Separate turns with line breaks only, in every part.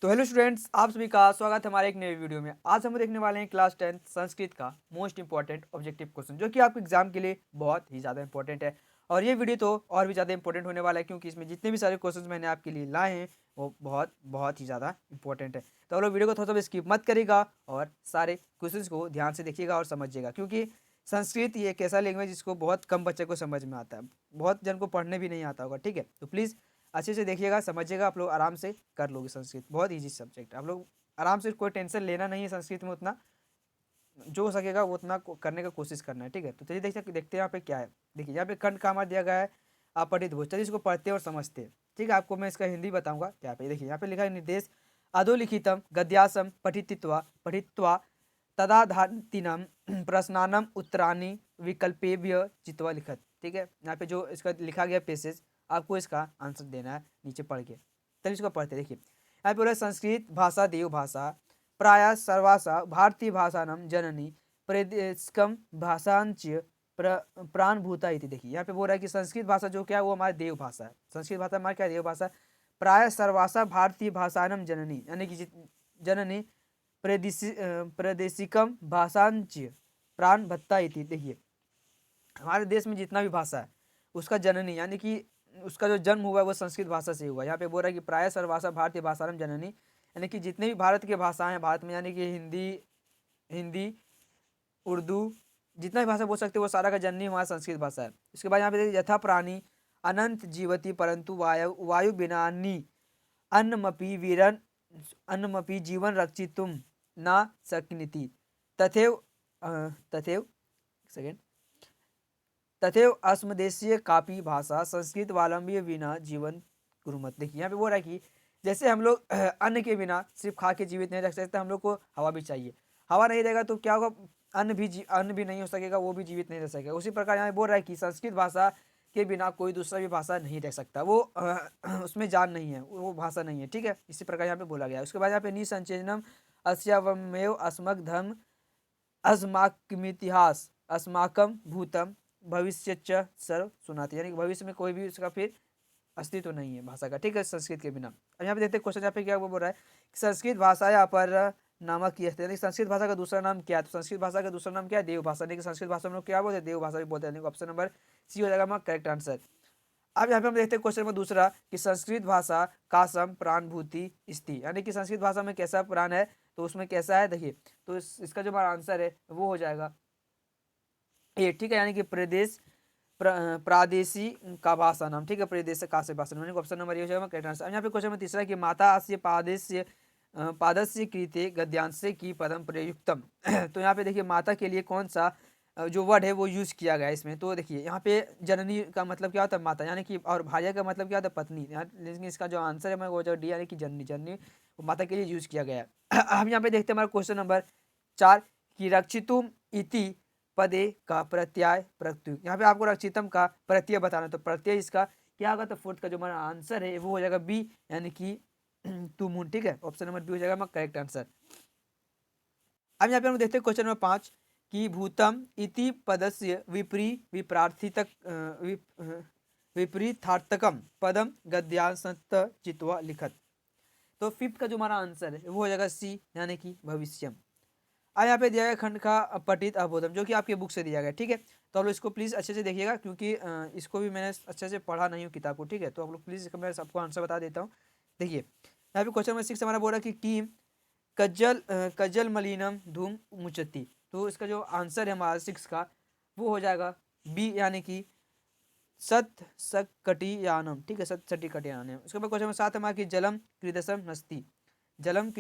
तो hello students, आप सभी का स्वागत है हमारे एक नए वीडियो में। आज हम देखने वाले हैं क्लास 10 संस्कृत का मोस्ट इंपॉर्टेंट ऑब्जेक्टिव क्वेश्चन, जो कि आपके एग्जाम के लिए बहुत ही ज़्यादा इंपॉर्टेंट है। और ये वीडियो तो और भी ज़्यादा इंपॉर्टेंट होने वाला है, क्योंकि इसमें जितने भी सारे क्वेश्चंस मैंने आपके लिए लाए हैं वो बहुत बहुत ही ज़्यादा इंपॉर्टेंट है। तो आप लोग वीडियो को थोड़ा सा स्किप मत करिएगा और सारे क्वेश्चन को ध्यान से देखिएगा और समझिएगा, क्योंकि संस्कृत ये एक ऐसा लैंग्वेज जिसको बहुत कम बच्चे को समझ में आता है, बहुत जन को पढ़ने भी नहीं आता होगा। ठीक है, तो प्लीज़ अच्छे से देखिएगा, समझिएगा, आप लोग आराम से कर लोगे। संस्कृत बहुत इजी सब्जेक्ट है, आप लोग आराम से, कोई टेंशन लेना नहीं है। संस्कृत में उतना जो हो सकेगा वो उतना करने का कोशिश करना है। ठीक है, तो चलिए देखते हैं यहाँ पे क्या है। देखिए यहाँ पे खंड का हमारा दिया गया है अपठित भोज। चलिए इसको पढ़ते हैं और समझते हैं। ठीक है, आपको मैं इसका हिंदी बताऊंगा। यहाँ पे देखिए, यहाँ पे लिखा है निर्देश अधोलिखितम गद्यासम पठित्वा तदाधातिनम प्रश्नानम उत्तराणि विकल्पेभ्य चित्वा लिखत। ठीक है, यहाँ पे जो इसका लिखा गया पैसेज, आपको इसका आंसर देना है नीचे पढ़ के। चलिए इसको पढ़ते देखिए। यहाँ पे बोला संस्कृत भाषा देव भाषा प्राय सर्वासा भारतीय भाषानम जननी प्रदेशकम भाषांच प्राणभूता इति। देखिए यहाँ पे बोल रहा है कि संस्कृत भाषा जो क्या है वो हमारी देव भाषा है। संस्कृत भाषा हमारी क्या देव भाषा, प्राय सर्वासा भारतीय भाषानम जननी, यानी कि जननी प्रादेशिकम भाषांच प्राण भत्ता इति। देखिए हमारे देश में जितना भी भाषा है उसका जननी, यानी कि उसका जो जन्म हुआ है वो संस्कृत भाषा से हुआ। यहाँ पे बोल रहा है कि प्राय सर्वभाषा भारतीय भाषारम जननी, यानी कि जितने भी भारत के भाषाएं हैं भारत में, यानी कि हिंदी उर्दू, जितना भी भाषा बोल सकते हो वो सारा का जननी हमारा संस्कृत भाषा है। इसके बाद यहाँ पे देखिए यथा प्राणी अनंत जीवती परंतु वायु बिनानी अन्नमपि वीरन अन्नमपि जीवन रक्षितुम न शक्नोति तथैव तथैव सेकेंड तथैव अस्मदेशीय कापी भाषा संस्कृत वालंबी बिना जीवन गुरुमत। देखिए यहाँ पे बोल रहा है कि जैसे हम लोग अन्न के बिना सिर्फ खा के जीवित नहीं रख सकते, हम लोग को हवा भी चाहिए। हवा नहीं रहेगा तो क्या होगा, अन्न भी नहीं हो सकेगा, वो भी जीवित नहीं रह सकेगा। उसी प्रकार यहाँ बोल रहा है कि संस्कृत भाषा के बिना कोई दूसरा भी भाषा नहीं रह सकता, वो उसमें जान नहीं है, वो भाषा नहीं है। ठीक है, इसी प्रकार यहाँ पे बोला गया है। उसके बाद यहाँ पे निसंचयनम अस्यावमेव अस्मक धर्म अस्माकमितिहास अस्माकम भूतम भविष्य च सर्व सुनाती, यानी कि भविष्य में कोई भी उसका फिर अस्तित्व नहीं है भाषा का। ठीक है, संस्कृत के बिना। अब यहाँ पे देखते हैं क्वेश्चन, यहाँ पे क्या बोल रहा है, संस्कृत भाषा या अपर नामक ये है, संस्कृत भाषा का दूसरा नाम क्या है। तो संस्कृत भाषा का दूसरा नाम क्या है, देव भाषा। लेकिन संस्कृत भाषा में लोग क्या बोलते हैं, देव भाषा भी बोलते हैं। ऑप्शन नंबर सी हो जाएगा हमारा करेक्ट आंसर। अब यहाँ पे हम देखते हैं क्वेश्चन नंबर दूसरा कि संस्कृत भाषा का सम प्राणभूति स्थिति, यानी कि संस्कृत भाषा में कैसा प्राण है, तो उसमें कैसा है। देखिए तो इसका जो हमारा आंसर है वो हो जाएगा ए। ठीक है, यानी कि प्रादेशी का भाषा नाम। ठीक है, प्रदेश का से भाषा नाम, ऑप्शन नंबर ए हो जाएगा करेक्ट आंसर। यहाँ पे क्वेश्चन नंबर तीसरा कि माता अस्य पादस्य कृते गद्यांश की पदम प्रयुक्तम। तो यहाँ पे देखिए माता के लिए कौन सा जो वर्ड है वो यूज किया गया है इसमें। तो देखिए यहाँ पे जननी का मतलब क्या होता है, माता, यानी कि, और भार्या का मतलब क्या होता है, पत्नी। लेकिन इसका जो आंसर है वो जो डी, यानी कि जननी। जननी माता के लिए यूज किया गया है। हम यहाँ पे देखते हैं हमारा क्वेश्चन नंबर 4 कि रक्षितुम इति पदे का प्रत्यय प्रत्युत। यहाँ पे आपको रक्षितम का प्रत्यय बताना, तो प्रत्यय इसका क्या होगा, तो फोर्थ का जो हमारा आंसर है वो हो जाएगा बी, यानी कि तुमुन। ठीक है, ऑप्शन नंबर बी हो जाएगा हमारा करेक्ट आंसर। अब यहाँ पे हम देखते हैं क्वेश्चन नंबर 5 कि भूतम इति पदस्य विपरीतार्थक विपरीतार्थकम पदम गद्यांशत चित्वा लिखत। तो फिफ्थ का जो हमारा आंसर है वो हो जाएगा सी, यानी कि भविष्यम। अब यहाँ पे दिया गया खंड का पठित अबोधम, जो कि आपके बुक से दिया गया। ठीक है, तो आप लोग इसको प्लीज़ अच्छे से देखिएगा, क्योंकि इसको भी मैंने अच्छे से पढ़ा नहीं हूँ किताब को। ठीक है, तो आप लोग प्लीज़ इसका मैं सबको आंसर बता देता हूँ। देखिए यहाँ पे क्वेश्चन नंबर 6 हमारा बोल रहा है कि कीम कज्जल मलिनम धूम मुचती। तो इसका जो आंसर है हमारा 6 का वो हो जाएगा बी, यानी कि सत सकटियानम। ठीक है, सत सकटियानम। उसके बाद क्वेश्चन नंबर 7 हमारा कि जलम कृदसम नस्ती, जलम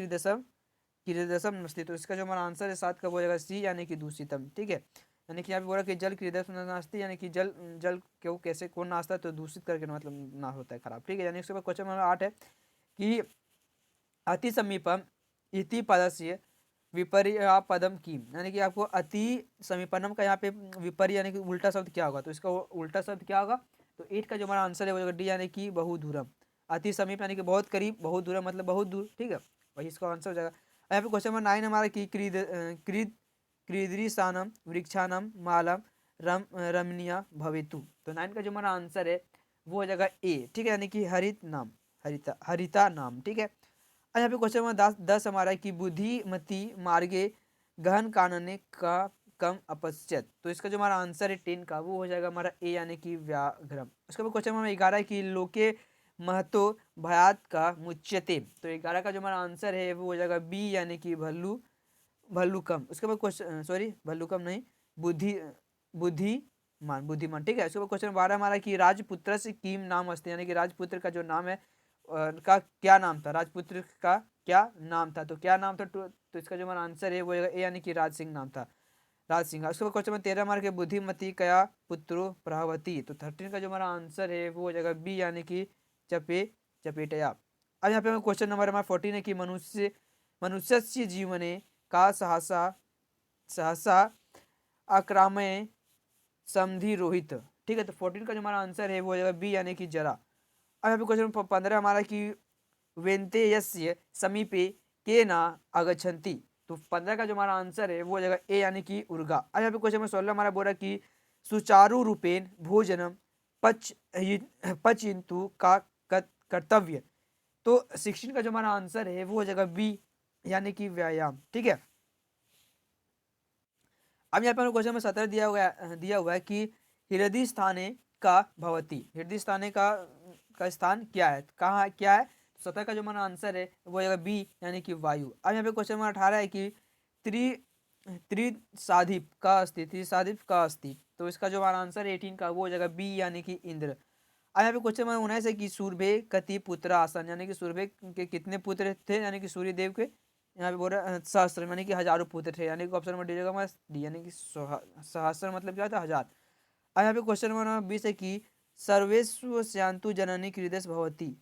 कृदसम नस्ती। तो इसका जो हमारा आंसर है 7 का वो हो जाएगा सी, यानी कि दूषितम। ठीक है, यानी कि यहाँ पे बोला कि जल कृदसम नास्ती, यानी कि जल जल क्यों कैसे कौन नाचता है, तो दूषित करके मतलब ना होता है खराब। ठीक है, यानी उसके बाद क्वेश्चन नंबर 8 है कि अति समीपम इति पदस्य विपर्य पदम की, यानी कि आपको अति समीपनम का यहाँ पे विपर्य यानी कि उल्टा शब्द क्या होगा, तो इसका उल्टा शब्द क्या होगा। तो 8 का जो हमारा आंसर है वो डी, यानी कि बहुदूरम। अति समीप यानी कि बहुत करीब, बहुत दूरम मतलब बहुत दूर। ठीक है, वही इसका आंसर हो जाएगा। यहाँ पे क्वेश्चन नंबर 9 हमारा कि क्रीदृशानम वृक्षानम मालम रमणीय भवेतु। तो 9 का जो हमारा आंसर है वो हो जाएगा ए। ठीक है, यानी कि हरित नाम, हरिता नाम। ठीक है, यहाँ पे क्वेश्चन नंबर 10 हमारा है कि बुद्धिमती मार्गे गहन कानने का कम अपश्यत। तो इसका जो हमारा आंसर है 10 का वो हो जाएगा हमारा ए यानी कि व्याघ्रम। उसके बाद क्वेश्चन नंबर 11 है कि लोके महतो भयात का मुच्यते। तो 11 का जो हमारा आंसर है वो हो जाएगा बी यानी कि भल्लुकम। उसके बाद क्वेश्चन सॉरी भल्लुकम नहीं, बुद्धि बुद्धिमान ठीक है। उसके बाद क्वेश्चन 12 हमारा कि राजपुत्र से किम नाम अस्ति, यानी कि राजपुत्र का जो नाम है का क्या नाम था, राजपुत्र का क्या नाम था। तो क्या नाम था, तो इसका जो हमारा आंसर है वो ए यानी कि राज सिंह नाम था, राज सिंह। उसके बाद क्वेश्चन नंबर 13 हमारे के बुद्धिमती कया पुत्रो प्रहवती। तो 13 का जो हमारा आंसर है वो हो जाएगा बी यानी कि चपेटया। अब यहाँ पे क्वेश्चन नंबर हमारा 14 है कि मनुष्य जीवने का सहसा सहसा आक्रामय समधि रोहित। ठीक है, तो 14 का जो हमारा आंसर है वो हो जाएगा बी यानी कि जरा। अब यहाँ पे क्वेश्चन 15 हमारा कि वेन्तेयस्य समीपे के ना आगच्छन्ति। तो 15 का जो हमारा आंसर है वो हो जाएगा ए यानी कि उर्गा। अब यहाँ पे क्वेश्चन नंबर 16 हमारा बोल रहा कि सुचारू रूपेण भोजनम पचयितु का कर्तव्य। तो 16 का जो हमारा आंसर है वो हो जाएगा बी यानी कि व्यायाम। ठीक है, अब यहाँ पर क्वेश्चन में 17 दिया हुआ है कि हृदय स्थाने का भवती। हृदय स्थाने का स्थान क्या है, कहाँ क्या है। 17 का जो हमारा आंसर है वो है बी यानी कि वायु। अब यहाँ पे क्वेश्चन नंबर 18 है कि त्रि त्रिसाधिप का अस्ति, त्रिसाधिप का अस्ति। तो इसका जो हमारा आंसर है 18 का वो हो जाएगा बी यानी कि इंद्र। अब यहाँ पे क्वेश्चन नंबर 19 है कि सूर्य कति पुत्र आसन, यानी कि सूर्य के कितने पुत्र थे, यानी कि सूर्य देव के यहाँ पे बोल रहा है सहस्त्र, यानी कि हजारों पुत्र थे, यानी कि ऑप्शन नंबर डी होगा हमारा डी यानी कि सहस्त्र मतलब क्या था, हजार। अब यहाँ पे क्वेश्चन नंबर 20 है कि सर्वेषु श्यान्तु जननी हृदय भवती।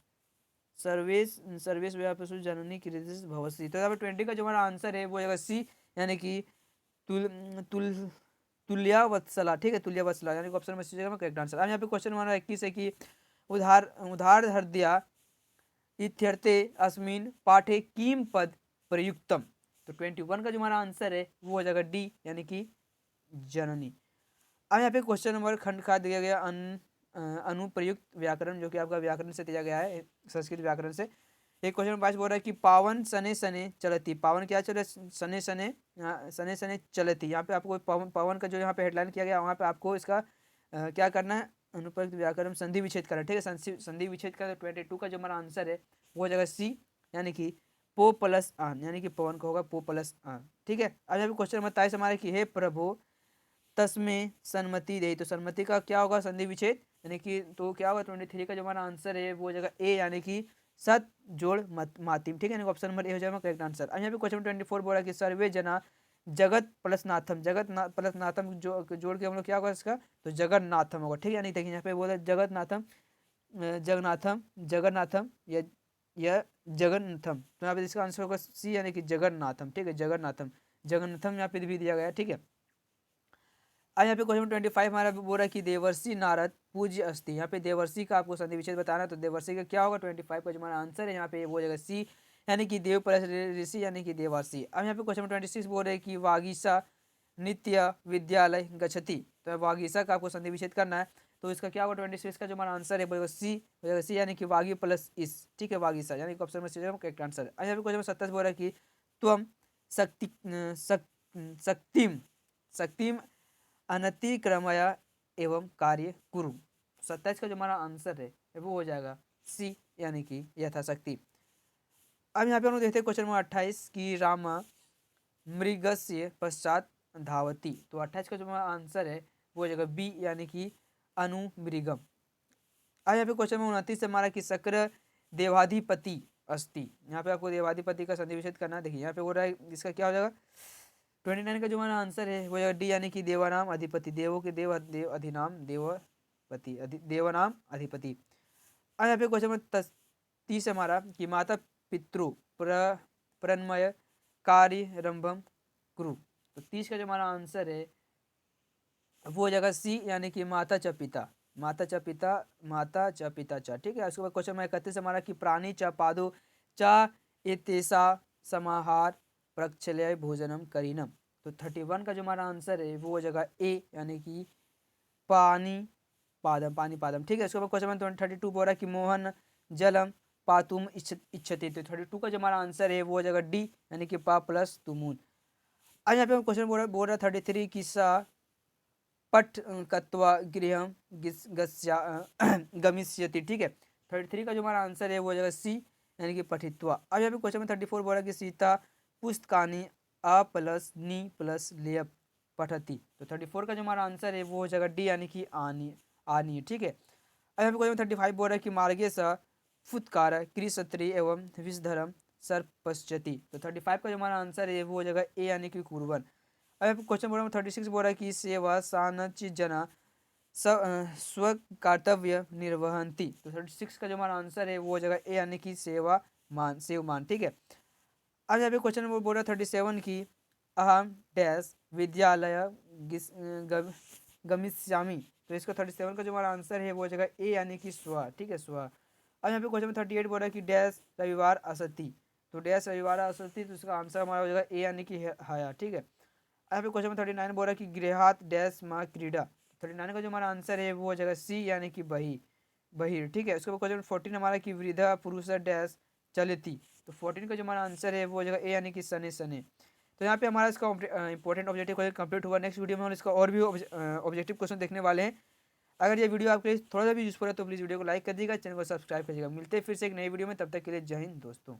सर्वेश सर्वेश व्यापसु जननी हृदय भवती। तो यहाँ पे 20 का जो हमारा आंसर है वो होगा सी यानी कि तुल तुल तुल्या वत्सला। ठीक है, तुल्या वत्सला यानी कि ऑप्शन नंबर सी जगह में करेक्ट आंसर। अब यहाँ पे क्वेश्चन नंबर 21 है कि उधार हृदया इत्यर्थे अस्मिन् पाठे किम पद प्रयुक्तम। तो 21 का जो हमारा आंसर है वो हो जाएगा डी यानी कि जननी। अब यहाँ पे क्वेश्चन नंबर खंड का दिया गया अनुप्रयुक्त व्याकरण, जो कि आपका व्याकरण से दिया गया है, संस्कृत व्याकरण से। एक क्वेश्चन नंबर 22 बोल रहा है कि पावन सने सने चलती। पावन क्या चल रहा है, सने सने सने सने चलती। यहाँ पे आपको पावन पावन का जो यहाँ पे हेडलाइन किया गया वहाँ पे आपको इसका क्या करना है, अनुप्रयुक्त व्याकरण संधि विच्छेद करना। ठीक है, संधि विच्छेद का 22 का जो हमारा आंसर है वो हो जाएगा सी यानी कि पो प्लस आन, यानी कि पवन का होगा पो प्लस आन। ठीक है, अब यहाँ पे क्वेश्चन नंबर 23 हमारे कि हे प्रभु तस्में सन्मति दे। तो सन्मति का क्या होगा, संधि विच्छेद, यानी कि तो क्या होगा 23 का जो हमारा आंसर है वो हो जाएगा ए यानी कि सत जोड़ मातिम। ठीक है, ऑप्शन नंबर ए हो जाएगा करेक्ट आंसर। अब यहाँ पे क्वेश्चन 24 बोला कि सर्वे जना जगत प्लस नाथम, प्लस नाथम जो जोड़ के हम लोग क्या होगा इसका, तो जगन्नाथम होगा। ठीक है, नहीं देखिए यहाँ पे बोला जगन्नाथम जगन्नाथम जगन्नाथम या जगन्नाथम। तो यहाँ पे इसका आंसर होगा सी यानी कि जगन्नाथम। ठीक है, जगन्नाथम जगन्नाथम यहाँ पे भी दिया गया है। ठीक है, अब यहाँ पे क्वेश्चन 25 हमारा बोल रहा है कि देवर्षि नारद पूज्य अस्ति। यहाँ पे देवर्षि का आपको संधि विच्छेद बताना है, तो देवर्षि का क्या होगा 25 का जो हमारा आंसर है यहाँ पे वो जगह सी यानी कि देव प्लस ऋषि यानी कि देवर्षि। अब यहाँ पे क्वेश्चन 26 बोल रहे हैं कि वागीसा नित्य विद्यालय गच्छति। तो वागीसा का आपको संधि विच्छेद करना है, तो इसका क्या होगा 26 का जो हमारा आंसर है वो सी यानी कि वागी प्लस इस। ठीक है, वागीसा यानी कि ऑप्शन में सी करेक्ट आंसर। अब यहाँ पे क्वेश्चन 27 बोल रहा है कि त्वम शक्तिम शक्तिम अनतिक्रमया एवं कार्य कुरु। 27 का जो हमारा आंसर है वो हो जाएगा सी यानी कि यथाशक्ति। अब यहाँ पे हम लोग देखते हैं क्वेश्चन नंबर 28 कि रामा मृगस्य पश्चात धावती। तो 28 का जो हमारा आंसर है वो हो जाएगा बी यानी कि अनुमृगम। अब यहाँ पे क्वेश्चन नंबर 29 से हमारा कि शक्र देवाधिपति अस्ति। यहाँ पे आपको देवाधिपति का संधि विच्छेद करना है। देखिए यहाँ पे हो रहा है इसका क्या हो जाएगा 29 का जो हमारा आंसर है वो डी यानी कि देवानाम अधिपति, देवों के देव अधिनाम देवपति देवनाम अधिपति। अब यहाँ पे क्वेश्चन नंबर 30 हमारा कि माता पितृ प्रन्मय कार्य रंभम कुरु। तो 30 का जो हमारा आंसर है वो हो जाएगा सी यानी कि माता च पिता, माता च पिता माता च पिता च। ठीक है, उसके बाद क्वेश्चन नंबर 31 हमारा कि प्राणी च पादो च एतेसा समाहार प्रक्षलय भोजनम करीनम। तो 31 का जो हमारा आंसर है वो हो जाएगा ए यानी कि पानी पादम। ठीक है, उसके बाद क्वेश्चन नंबर 32 बोल रहा है कि मोहन जलम पातुम इच्छति। तो 32 का जो हमारा आंसर है वो हो जाएगा डी, यानी कि पा प्लस तुमुन। आज यहाँ पे हम क्वेश्चन बोल रहा 33 किस्सा पठ कत्वा गृहम गमिष्यति। ठीक है, 33 का जो हमारा आंसर है वो हो जाएगा सी, यानी कि पठित्वा। अब यहाँ पे क्वेश्चन में 34 बोल रहा है कि सीता पुस्तकानि अ प्लस नी प्लस लेय पठती। तो 34 का जो हमारा आंसर है वो हो जाएगा डी, यानी कि आनी आनी। ठीक है, अब यहाँ पे क्वेश्चन में 35 बोल रहा है कि मार्गे स फुत्कार कृषत्री एवं विषधरम सर्पश्यति। तो 35 का जो हमारा आंसर है वो हो जाएगा ए, यानी कि कुर्बन। अब क्वेश्चन बोल रहा 36 बोल रहा है कि सेवा सानच जना स्व कर्तव्य निर्वहंती। तो 36 का जो हमारा आंसर है वो हो जाएगा ए, यानी कि सेवा मान सेवमान। ठीक है, अब यहाँ पे क्वेश्चन नंबर बोल रहा है 37 की अहम डैश विद्यालय गमिष्यामि। तो इसका 37 का जो हमारा आंसर है वो हो जाएगा ए, यानी कि स्व। ठीक है, स्व। अब यहाँ पे क्वेश्चन में 38 बोल रहा है कि डैश रविवार असती। तो डैश रविवार असती, तो इसका आंसर हमारा हो जाएगा ए, यानी कि हया। ठीक है, यहाँ पे क्वेश्चन में 39 बोल रहा है कि गृहात डैश माँ क्रीडा। 39 का जो हमारा आंसर है वो हो जाएगा सी, यानी कि बही बहिर। ठीक है, उसके बाद क्वेश्चन 14 हमारा कि वृद्धा पुरुष डैश चलती। तो 14 का जो हमारा आंसर है वो हो जाएगा ए, यानी कि सने सने। तो यहाँ पे हमारा इसका इंपॉर्टेंट ऑब्जेक्टिव क्वेश्चन कंप्लीट हुआ। नेक्स्ट वीडियो में हम इसका और भी ऑब्जेक्टिव क्वेश्चन देखने वाले हैं। अगर ये वीडियो आपके लिए थोड़ा सा भी यूजफुल है तो प्लीज़ वीडियो को लाइक कर दीजिएगा, चैनल को सब्सक्राइब करिएगा। मिलते हैं फिर से एक नई वीडियो में, तब तक के लिए जय हिंद दोस्तों।